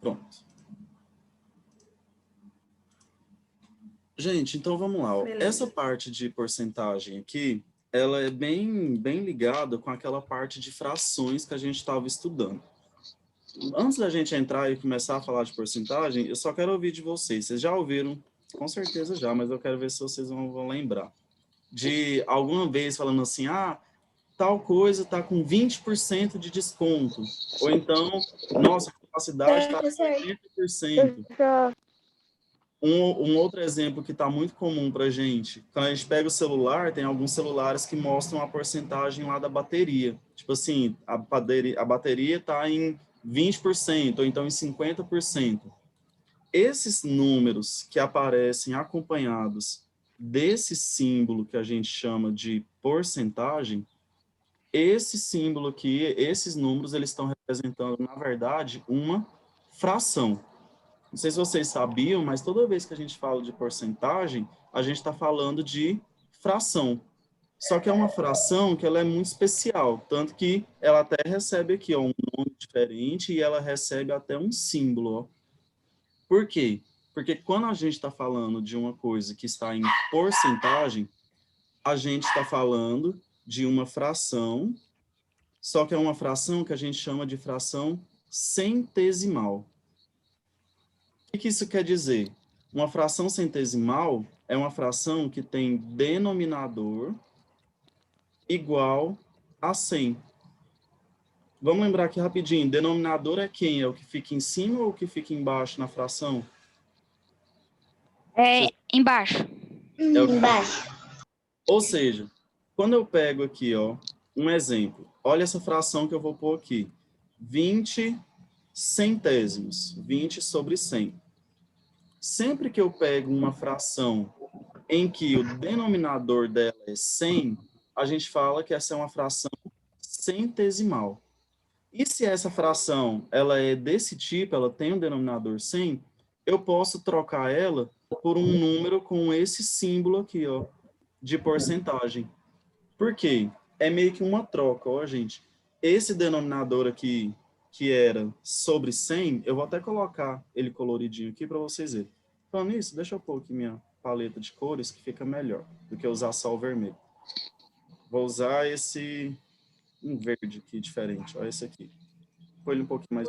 Pronto. Gente, então vamos lá. Ó. Essa parte de porcentagem aqui, ela é bem ligada com aquela parte de frações que a gente estava estudando. Antes da gente entrar e começar a falar de porcentagem, eu só quero ouvir de vocês. Vocês já ouviram? Com certeza já, mas eu quero ver se vocês vão lembrar. De alguma vez falando assim, tal coisa está com 20% de desconto. Ou então, nossa, a capacidade está com 80%. Um outro exemplo que está muito comum para a gente, quando a gente pega o celular, tem alguns celulares que mostram a porcentagem lá da bateria. Tipo assim, a bateria está em 20%, ou então em 50%. Esses números que aparecem acompanhados desse símbolo que a gente chama de porcentagem, esse símbolo aqui, esses números, eles estão representando, na verdade, uma fração. Não sei se vocês sabiam, mas toda vez que a gente fala de porcentagem, a gente está falando de fração. Só que é uma fração que ela é muito especial, tanto que ela até recebe aqui ó, um nome diferente e ela recebe até um símbolo. Ó. Por quê? Porque quando a gente está falando de uma coisa que está em porcentagem, a gente está falando de uma fração, só que é uma fração que a gente chama de fração centesimal. O que isso quer dizer? Uma fração centesimal é uma fração que tem denominador igual a 100. Vamos lembrar aqui rapidinho, denominador é quem? É o que fica em cima ou o que fica embaixo na fração? Embaixo. É o que... Embaixo. Ou seja, quando eu pego aqui, ó, um exemplo, olha essa fração que eu vou pôr aqui, 20 centésimos, 20 sobre 100. Sempre que eu pego uma fração em que o denominador dela é 100, a gente fala que essa é uma fração centesimal. E se essa fração ela é desse tipo, ela tem um denominador 100, eu posso trocar ela por um número com esse símbolo aqui, ó, de porcentagem. Por quê? É meio que uma troca, ó, gente. Esse denominador aqui, que era sobre 100, eu vou até colocar ele coloridinho aqui para vocês verem. Falando nisso, deixa eu pôr aqui minha paleta de cores, que fica melhor do que usar só o vermelho. Vou usar esse um verde aqui diferente, ó, esse aqui. Põe ele um pouquinho mais...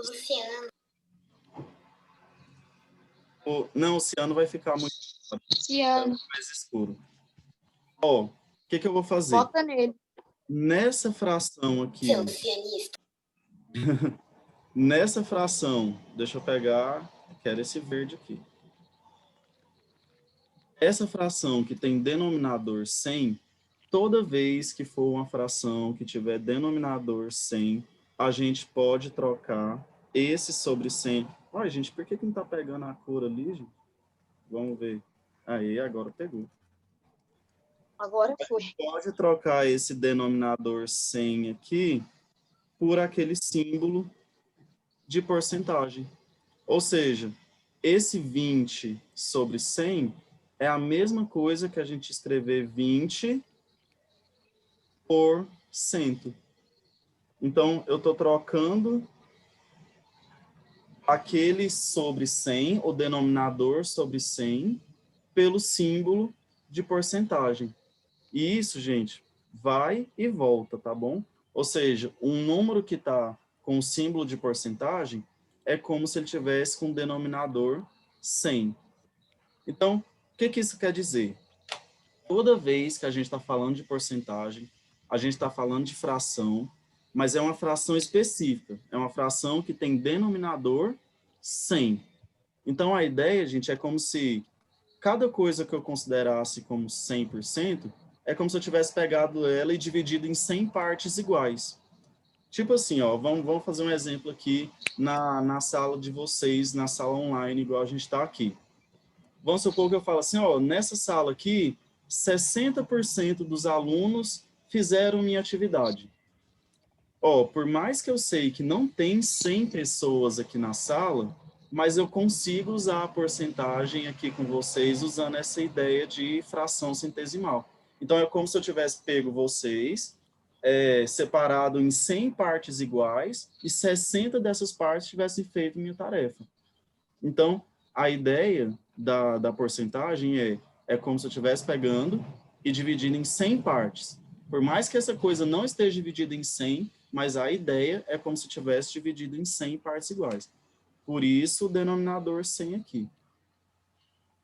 Não, o ciano vai ficar muito mais escuro. Ó, o que eu vou fazer? Bota nele. Nessa fração aqui... Seu cianista. Nessa fração, deixa eu pegar, quero esse verde aqui. Essa fração que tem denominador 100, toda vez que for uma fração que tiver denominador 100, a gente pode trocar esse sobre 100. Olha, gente, por que não está pegando a cor ali, gente? Vamos ver. Aí, agora pegou. Agora foi. Pode trocar esse denominador 100 aqui por aquele símbolo de porcentagem. Ou seja, esse 20 sobre 100 é a mesma coisa que a gente escrever 20 por 100. Então, eu estou trocando aquele sobre 100, o denominador sobre 100, pelo símbolo de porcentagem. E isso, gente, vai e volta, tá bom? Ou seja, um número que está com o símbolo de porcentagem é como se ele tivesse com o denominador 100. Então, o que isso quer dizer? Toda vez que a gente está falando de porcentagem, a gente está falando de fração, mas é uma fração específica. É uma fração que tem denominador 100. Então, a ideia, gente, é como se cada coisa que eu considerasse como 100%, é como se eu tivesse pegado ela e dividido em 100 partes iguais. Tipo assim, ó, vamos fazer um exemplo aqui na sala de vocês, na sala online, igual a gente está aqui. Vamos supor que eu falo assim, ó, nessa sala aqui, 60% dos alunos fizeram minha atividade. Ó, por mais que eu sei que não tem 100 pessoas aqui na sala, mas eu consigo usar a porcentagem aqui com vocês usando essa ideia de fração centesimal. Então, é como se eu tivesse pego vocês, separado em 100 partes iguais, e 60 dessas partes tivessem feito minha tarefa. Então, a ideia da porcentagem é como se eu estivesse pegando e dividindo em 100 partes. Por mais que essa coisa não esteja dividida em 100, mas a ideia é como se tivesse dividido em 100 partes iguais. Por isso, o denominador 100 aqui.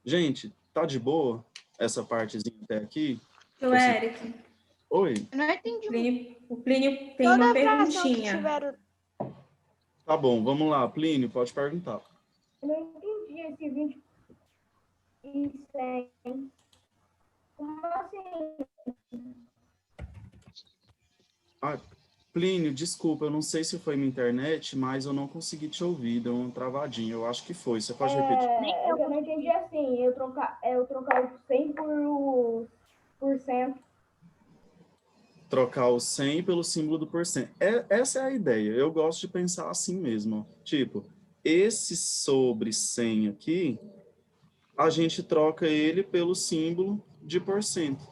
Gente, tá de boa essa partezinha até aqui? Seu Eric, Oi. Eu não entendi. o Plínio tem Toda uma fração que perguntinha. tiver... Tá bom, vamos lá. Plínio, pode perguntar. Eu não entendi esse 20 e 100. Como assim? Ah, Plínio, desculpa, eu não sei se foi minha internet, mas eu não consegui te ouvir, deu uma travadinha. Eu acho que foi. Você pode repetir? Eu não entendi assim. Eu trocar o 100 por cento. Trocar o 100 pelo símbolo do porcento. Essa é a ideia. Eu gosto de pensar assim mesmo. Ó. Tipo, esse sobre 100 aqui, a gente troca ele pelo símbolo de porcento.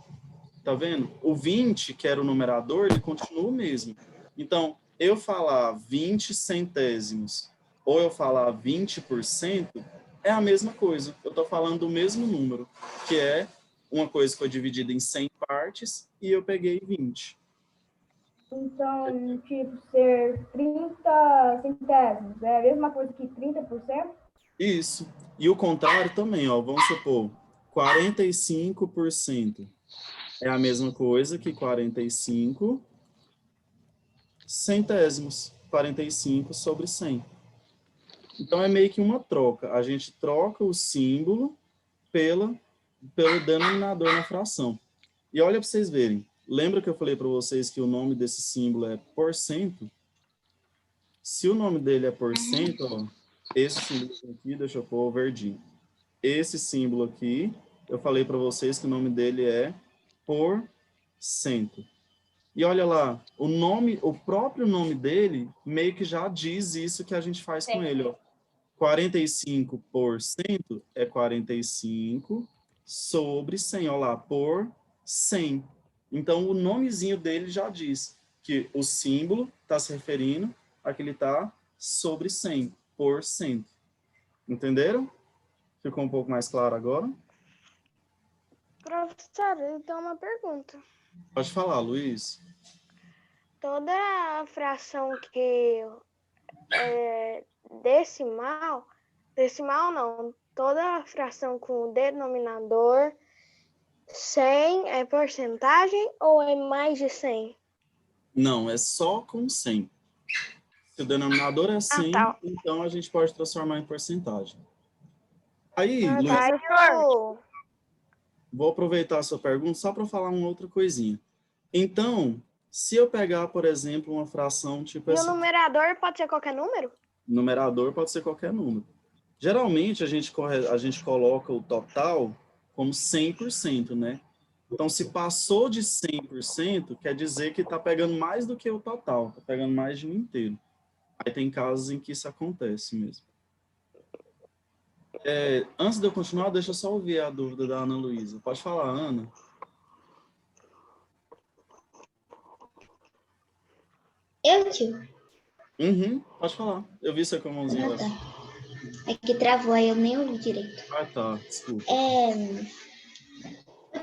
Tá vendo? O 20, que era o numerador, ele continua o mesmo. Então, eu falar 20 centésimos ou eu falar 20%, é a mesma coisa. Eu estou falando do mesmo número, que é uma coisa que foi dividida em 100 partes e eu peguei 20. Então, tipo, ser 30 centésimos é a mesma coisa que 30%? Isso. E o contrário também, ó. Vamos supor, 45% é a mesma coisa que 45 centésimos. 45 sobre 100. Então, é meio que uma troca. A gente troca o símbolo pelo denominador na fração. E olha para vocês verem. Lembra que eu falei para vocês que o nome desse símbolo é porcento? Se o nome dele é porcento, ó, esse símbolo aqui, deixa eu pôr o verdinho. Esse símbolo aqui, eu falei para vocês que o nome dele é porcento. E olha lá, o próprio nome dele meio que já diz isso que a gente faz com ele, ó. 45% é 45 sobre 100, olha lá, por 100. Então, o nomezinho dele já diz que o símbolo está se referindo a que ele está sobre 100, por 100. Entenderam? Ficou um pouco mais claro agora? Professor, eu tenho uma pergunta. Pode falar, Luiz. Toda fração que é decimal não, toda fração com denominador 100 é porcentagem ou é mais de 100? Não, é só com 100. Se o denominador é 100, tá. então a gente pode transformar em porcentagem. Aí, Luiz, Tá, vou aproveitar a sua pergunta só para falar uma outra coisinha. Então, se eu pegar, por exemplo, uma fração tipo E o essa, numerador pode ser qualquer número? numerador pode ser qualquer número. Geralmente, a gente coloca o total como 100%, né? Então, se passou de 100%, quer dizer que está pegando mais do que o total, está pegando mais de um inteiro. Aí tem casos em que isso acontece mesmo. Antes de eu continuar, deixa eu só ouvir a dúvida da Ana Luísa. Pode falar, Ana. Eu, tio? Pode falar. Eu vi você com a mãozinha lá. Tá. É que travou, aí eu nem ouvi direito. Ah, tá. Desculpa.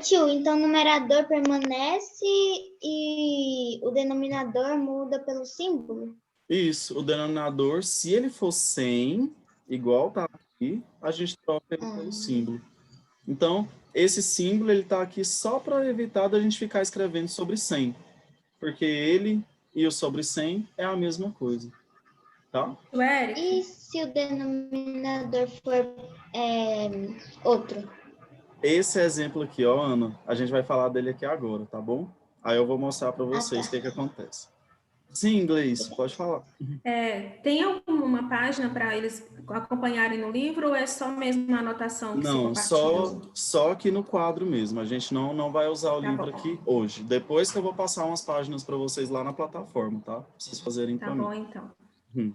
Tio, então o numerador permanece e o denominador muda pelo símbolo? Isso. O denominador, se ele for 100, igual tá aqui, a gente troca ele pelo símbolo. Então, esse símbolo, ele tá aqui só para evitar da gente ficar escrevendo sobre 100. Porque ele e o sobre 100 é a mesma coisa. Tá? Eric, E se o denominador for outro? Esse exemplo aqui, ó, Ana, a gente vai falar dele aqui agora, tá bom? Aí eu vou mostrar para vocês o que acontece. Sim, inglês, pode falar. tem alguma página para eles acompanharem no livro ou é só mesmo a anotação que você Não, compartilhou? só aqui no quadro mesmo. A gente não vai usar o livro bom. aqui hoje. Depois que eu vou passar umas páginas para vocês lá na plataforma, tá? Pra vocês fazerem Tá para mim. bom, então.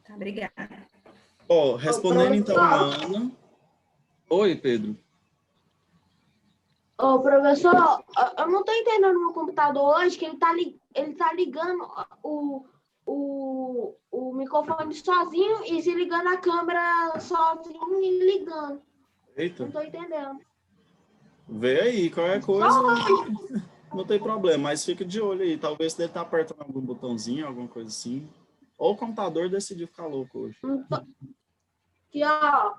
Tá, obrigada. Ó, respondendo então a Ana. Oi, Pedro. Ô, professor, eu não tô entendendo no computador hoje que ele tá ligando o o microfone sozinho e se ligando a câmera sozinho e ligando. Eita, Não tô entendendo. vê aí, qualquer coisa, não tem problema, mas fica de olho aí. Talvez você tá apertando algum botãozinho, alguma coisa assim. Ou o computador decidiu ficar louco hoje. Aqui, ó,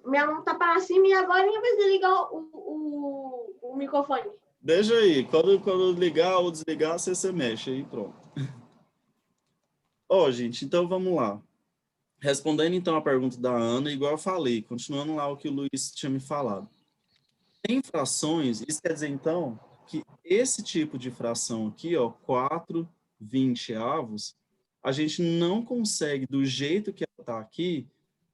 minha mão tá para cima e agora ele vai desligar o microfone. Deixa aí, quando ligar ou desligar, você mexe aí, pronto. Ó, gente, então vamos lá. Respondendo então a pergunta da Ana, igual eu falei, continuando lá o que o Luiz tinha me falado. Tem frações, isso quer dizer então que esse tipo de fração aqui, ó, 4/20, a gente não consegue, do jeito que ela está aqui,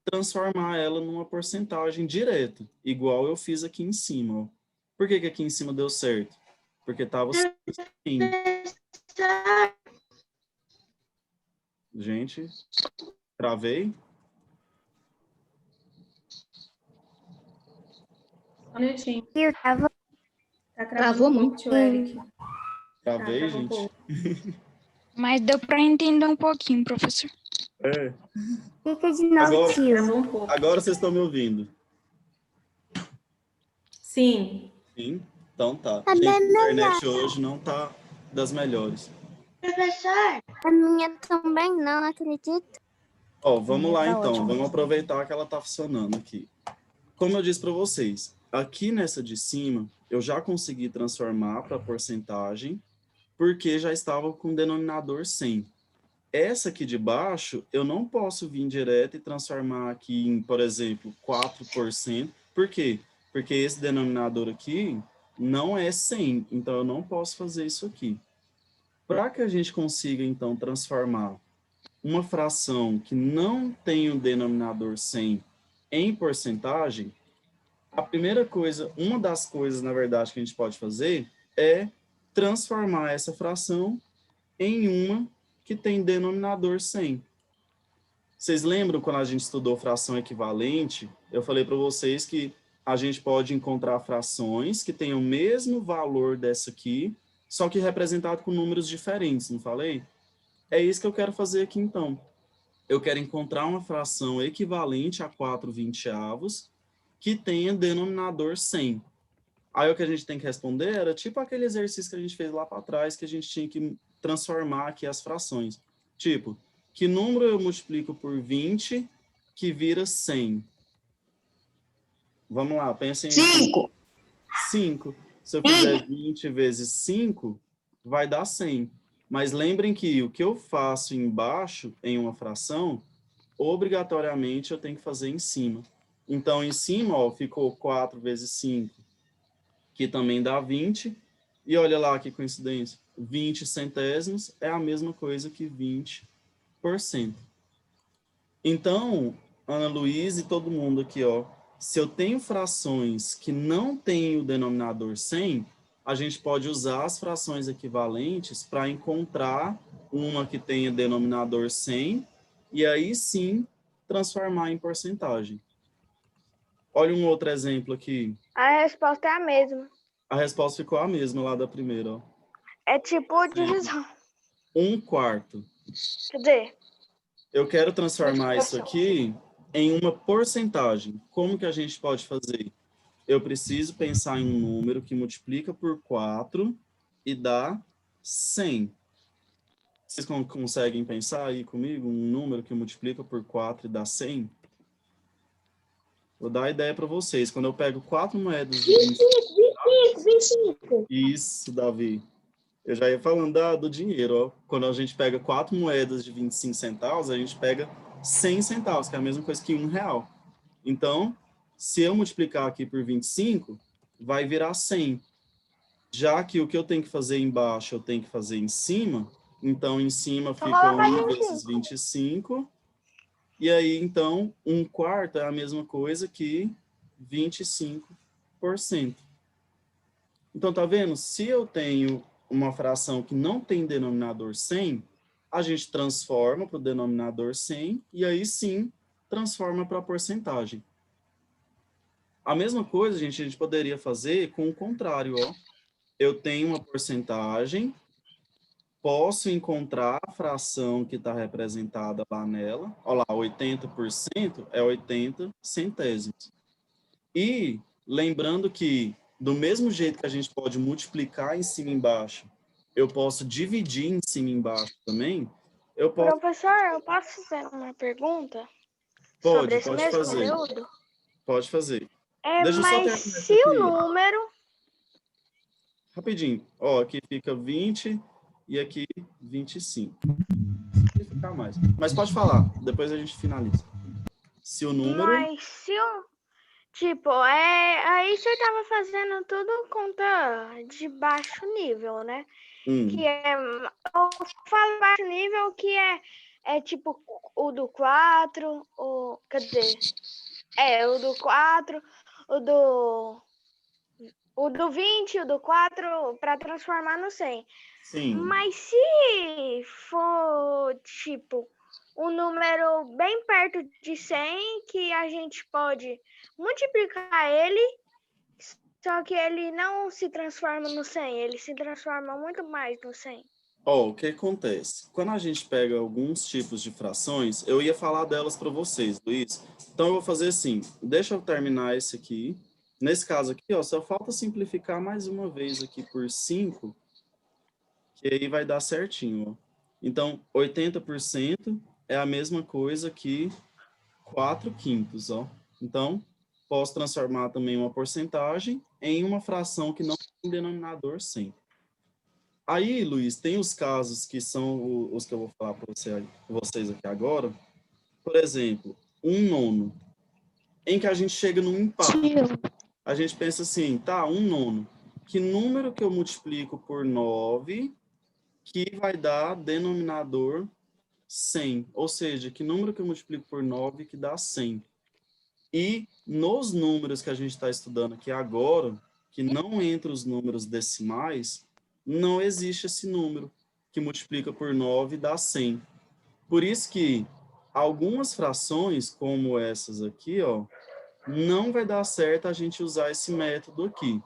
transformar ela numa porcentagem direta, igual eu fiz aqui em cima. Ó. Por que aqui em cima deu certo? Porque estava assim. Gente, travei? Um minutinho. Tá Travou muito. Eric. Travei, travou um gente? pouco. Mas deu para entender um pouquinho, professor. É. Fica de novo, Agora, tio. Travou um pouco. agora vocês estão me ouvindo? Sim. Sim? Então tá. Tá Gente, a bem internet hoje não tá das melhores. Professor, A minha também não, acredito. Ó, vamos lá Tá então. ótimo. Vamos aproveitar que ela tá funcionando aqui. Como eu disse para vocês, aqui nessa de cima, eu já consegui transformar para porcentagem, porque já estava com o denominador 100. Essa aqui de baixo, eu não posso vir direto e transformar aqui em, por exemplo, 4%. Por quê? Porque esse denominador aqui não é 100, então eu não posso fazer isso aqui. Para que a gente consiga, então, transformar uma fração que não tem o denominador 100 em porcentagem, a primeira coisa, uma das coisas, na verdade, que a gente pode fazer é transformar essa fração em uma que tem denominador 100. Vocês lembram quando a gente estudou fração equivalente? Eu falei para vocês que a gente pode encontrar frações que tenham o mesmo valor dessa aqui, só que representado com números diferentes, não falei? É isso que eu quero fazer aqui, então. Eu quero encontrar uma fração equivalente a 4/20 que tenha denominador 100. Aí o que a gente tem que responder era tipo aquele exercício que a gente fez lá para trás, que a gente tinha que transformar aqui as frações. Tipo, que número eu multiplico por 20 que vira 100? Vamos lá, pensem em 5. 5. Se eu fizer 20 vezes 5, vai dar 100. Mas lembrem que o que eu faço embaixo, em uma fração, obrigatoriamente eu tenho que fazer em cima. Então, em cima, ó, ficou 4 vezes 5, que também dá 20. E olha lá que coincidência, 20 centésimos é a mesma coisa que 20%. Então, Ana Luísa e todo mundo aqui, ó, se eu tenho frações que não têm o denominador 100, a gente pode usar as frações equivalentes para encontrar uma que tenha denominador 100 e aí sim transformar em porcentagem. Olha um outro exemplo aqui. A resposta é a mesma. A resposta ficou a mesma lá da primeira, ó. É tipo divisão. 1/4. Quer dizer, Eu quero transformar isso aqui em uma porcentagem. Como que a gente pode fazer? Eu preciso pensar em um número que multiplica por 4 e dá 100. Vocês conseguem pensar aí comigo um número que multiplica por 4 e dá 100? Vou dar a ideia para vocês. Quando eu pego 4 moedas de 25. Isso, Davi. Eu já ia falando do dinheiro, ó. Quando a gente pega 4 moedas de 25 centavos, a gente pega 100 centavos, que é a mesma coisa que R$1. Então, se eu multiplicar aqui por 25, vai virar 100. Já que o que eu tenho que fazer embaixo, eu tenho que fazer em cima, então em cima fica 1 vezes 25, e aí, então, 1/4 é a mesma coisa que 25%. Então, tá vendo? Se eu tenho uma fração que não tem denominador 100, a gente transforma para o denominador 100 e aí sim transforma para a porcentagem. A mesma coisa, gente, a gente poderia fazer com o contrário, ó. Eu tenho uma porcentagem posso encontrar a fração que está representada lá nela. Olha lá, 80% é 80 centésimos. E lembrando que, do mesmo jeito que a gente pode multiplicar em cima e embaixo, eu posso dividir em cima e embaixo também, eu posso... Professor, eu posso fazer uma pergunta Pode sobre esse mesmo fazer. conteúdo? Pode fazer. É, Deixa eu só mas terminar se isso o aqui. número... Rapidinho. Ó, aqui fica 20 e aqui 25. Vai ficar mais. Mas pode falar, depois a gente finaliza. Se o número... Mas se o... Tipo, aí você tava fazendo tudo conta de baixo nível, né? Que eu falo baixo nível, que é tipo o do 4, quer dizer, o do 4, o do 20, o do 4, para transformar no 100. Sim. Mas se for, tipo, um número bem perto de 100, que a gente pode multiplicar ele, só que ele não se transforma no 100, ele se transforma muito mais no 100. Ó, o que acontece? Quando a gente pega alguns tipos de frações, eu ia falar delas para vocês, Luiz. Então, eu vou fazer assim, deixa eu terminar esse aqui. Nesse caso aqui, ó, só falta simplificar mais uma vez aqui por 5, que aí vai dar certinho, ó. Então, 80% é a mesma coisa que 4/5, ó. Então, posso transformar também uma porcentagem em uma fração que não tem denominador 100. Aí, Luiz, tem os casos que são os que eu vou falar para vocês aqui agora. Por exemplo, 1/9, em que a gente chega num empate. A gente pensa assim, tá, 1/9. Que número que eu multiplico por 9 que vai dar denominador 100? Ou seja, que número que eu multiplico por 9 que dá 100? E nos números que a gente está estudando aqui agora, que não entra os números decimais, não existe esse número que multiplica por 9 e dá 100. Por isso que algumas frações, como essas aqui, ó, não vai dar certo a gente usar esse método aqui.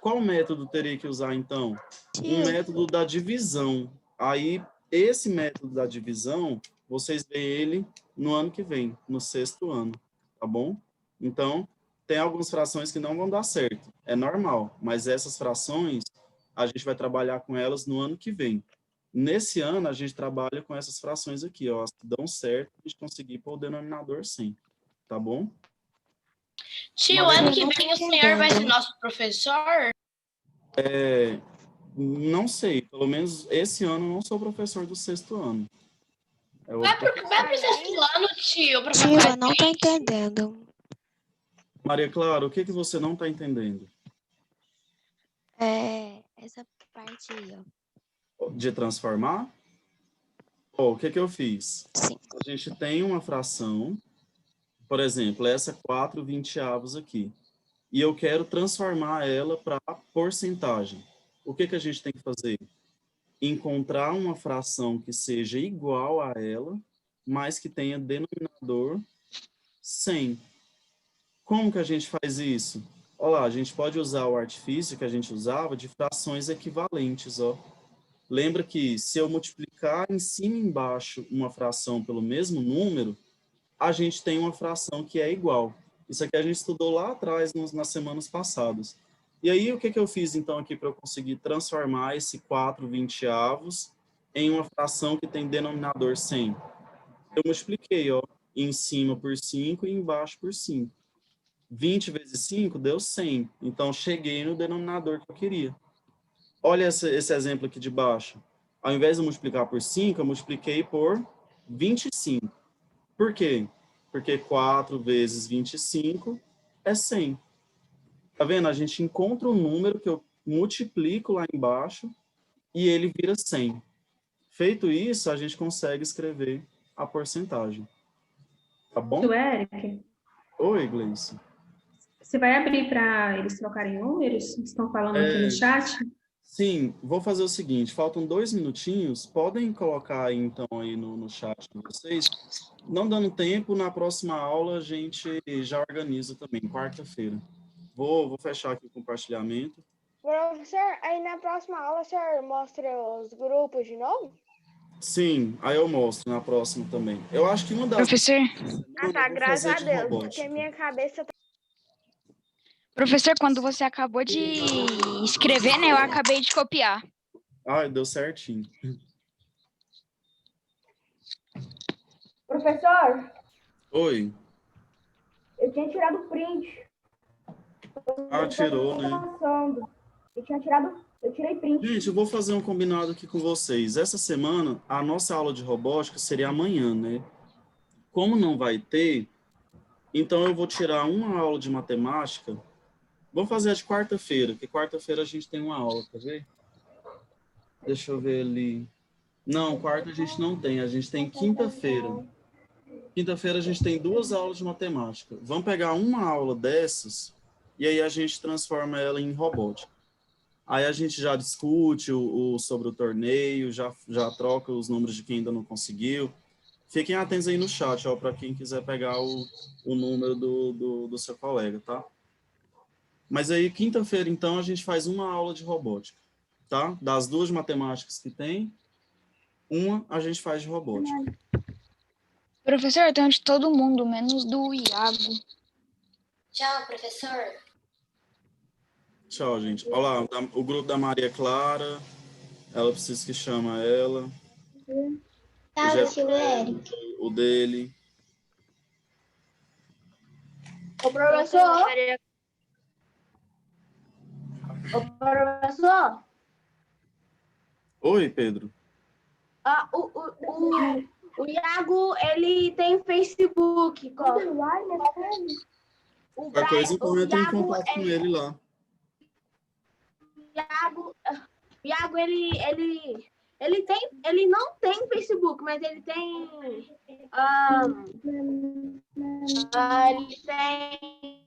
Qual método teria que usar, então? Um método da divisão. Aí, esse método da divisão, vocês veem ele no ano que vem, no 6º ano, tá bom? Então, tem algumas frações que não vão dar certo. É normal, mas essas frações, a gente vai trabalhar com elas no ano que vem. Nesse ano, a gente trabalha com essas frações aqui, ó, que dão certo a gente conseguir pôr o denominador 100, tá bom? Tio, ano que vem o senhor vai ser nosso professor? Não sei, pelo menos esse ano eu não sou professor do 6º ano. Vai pro 6º ano, tio. Tio, eu não tô entendendo. Maria Clara, o que você não está entendendo? Essa parte aí, ó. De transformar? O que eu fiz? Sim. A gente tem uma fração, por exemplo, essa 4/20 aqui. E eu quero transformar ela para porcentagem. O que a gente tem que fazer? Encontrar uma fração que seja igual a ela, mas que tenha denominador 100. Como que a gente faz isso? Olha lá, a gente pode usar o artifício que a gente usava de frações equivalentes, ó. Lembra que se eu multiplicar em cima e embaixo uma fração pelo mesmo número, a gente tem uma fração que é igual. Isso aqui a gente estudou lá atrás, nas semanas passadas. E aí, o que eu fiz, então, aqui para eu conseguir transformar esse 4/20 em uma fração que tem denominador 100? Eu multipliquei, ó, em cima por 5 e embaixo por 5. 20 vezes 5 deu 100. Então, cheguei no denominador que eu queria. Olha esse exemplo aqui de baixo. Ao invés de multiplicar por 5, eu multipliquei por 25. Por quê? Porque 4 vezes 25 é 100. Tá vendo? A gente encontra um número que eu multiplico lá embaixo e ele vira 100. Feito isso, a gente consegue escrever a porcentagem. Tá bom? Eric, Oi, Gleice. você vai abrir para eles trocarem números? Estão falando aqui no chat? Sim, vou fazer o seguinte, faltam 2 minutinhos, podem colocar aí, então, aí no chat de vocês. Não dando tempo, na próxima aula a gente já organiza também, quarta-feira. Vou fechar aqui o compartilhamento Professor, aí na próxima aula o senhor mostra os grupos de novo? Sim, aí eu mostro na próxima também. Eu acho que uma das... Professor, Ah, tá, eu vou graças fazer a de Deus, robótica. porque minha cabeça tá... professor, quando você acabou de escrever, né, eu acabei de copiar. Ah, deu certinho. Professor, Oi. eu tinha tirado print. Ah, tirou, né? Passando. Eu tirei print. Gente, eu vou fazer um combinado aqui com vocês. Essa semana, a nossa aula de robótica seria amanhã, né? Como não vai ter, então eu vou tirar uma aula de matemática. Vamos fazer a de quarta-feira, que quarta-feira a gente tem uma aula, quer ver? Deixa eu ver ali. Não, quarta a gente não tem, a gente tem quinta-feira. Quinta-feira a gente tem 2 aulas de matemática. Vamos pegar uma aula dessas e aí a gente transforma ela em robótica. Aí a gente já discute sobre o torneio, já troca os números de quem ainda não conseguiu. Fiquem atentos aí no chat, ó, para quem quiser pegar o número do seu colega, tá? Mas aí, quinta-feira, então, a gente faz uma aula de robótica, tá? Das 2 matemáticas que tem, uma a gente faz de robótica. Professor, tem de todo mundo, menos do Iago. Tchau, professor. Tchau, gente. Olha lá, o grupo da Maria Clara, ela precisa que chama ela. Tchau, tio Eric. O dele. Ô, professor. Ô, professor. Oi, Pedro. Ah, o Iago, ele tem Facebook. Qualquer coisa, então eu tenho contato com ele lá. Iago, ele não tem Facebook, mas ele tem... ele tem